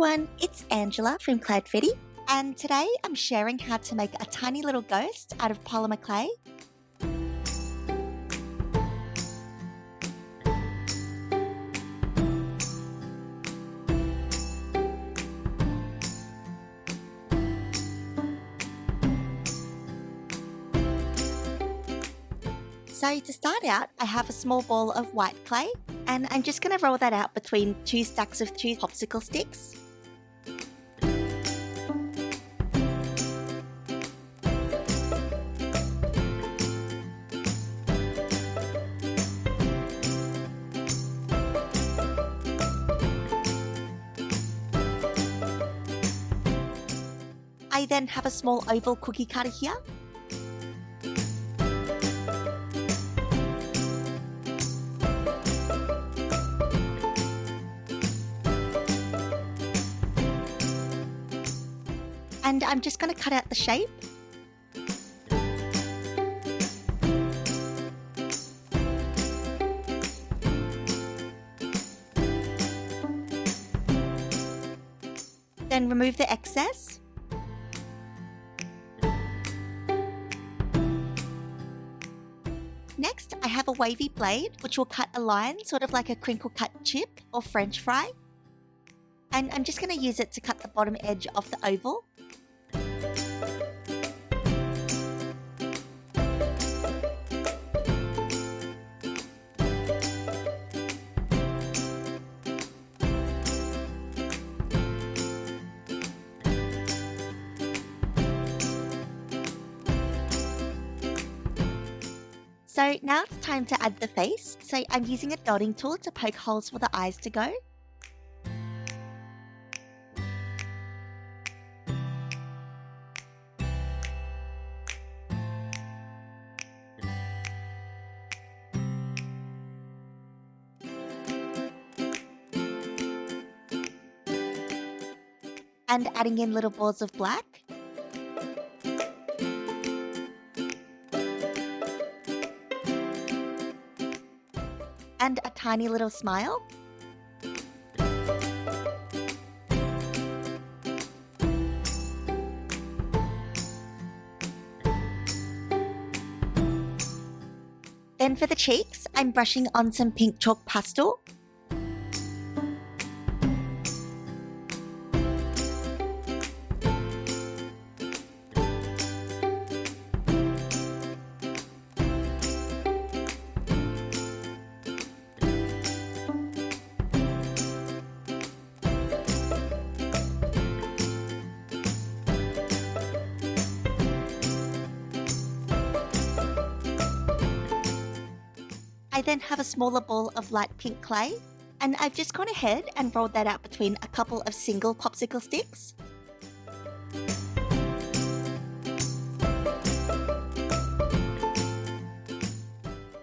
everyone, it's Angela from Cloudfetti, and today I'm sharing how to make a tiny little ghost out of polymer clay. So to start out, I have a small ball of white clay, and I'm just going to roll that out between two stacks of 2 popsicle sticks. I then have a small oval cookie cutter here. And I'm just going to cut out the shape. Then remove the excess. Next, I have a wavy blade, which will cut a line, sort of like a crinkle cut chip or French fry. And I'm just going to use it to cut the bottom edge of the oval. So now it's time to add the face, so I'm using a dotting tool to poke holes for the eyes to go. And adding in little balls of black. And a tiny little smile. Then for the cheeks, I'm brushing on some pink chalk pastel. I then have a smaller ball of light pink clay, and I've just gone ahead and rolled that out between a couple of single popsicle sticks.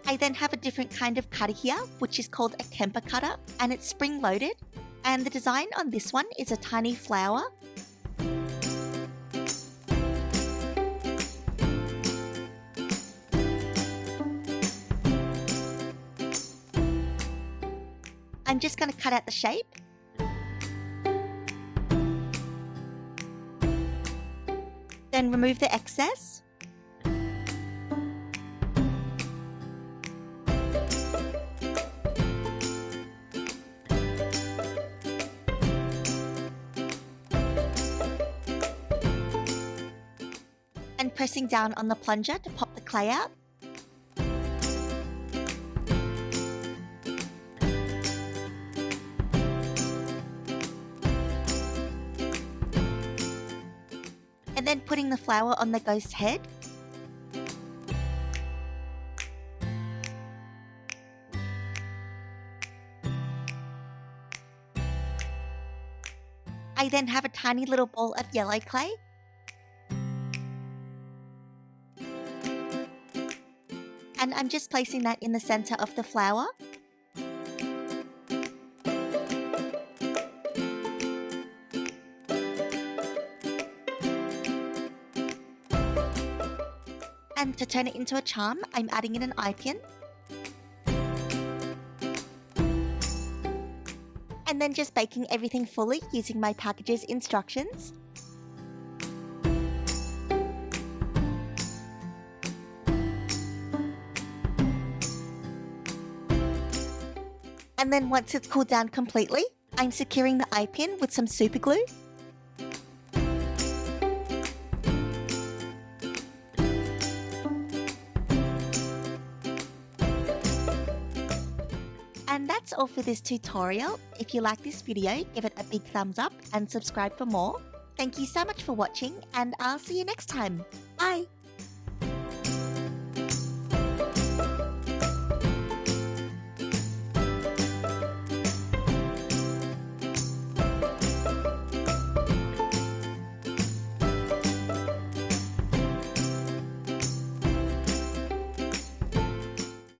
I then have a different kind of cutter here, which is called a Kemper Kutter, and it's spring-loaded, and the design on this one is a tiny flower. I'm just going to cut out the shape. Then remove the excess. And pressing down on the plunger to pop the clay out. And then putting the flower on the ghost's head. I then have a tiny little ball of yellow clay. And I'm just placing that in the center of the flower. And to turn it into a charm, I'm adding in an eye pin. And then just baking everything fully using my package's instructions. And then once it's cooled down completely, I'm securing the eye pin with some Superglue. And that's all for this tutorial. If you like this video, give it a big thumbs up and subscribe for more. Thank you so much for watching, and I'll see you next time. Bye!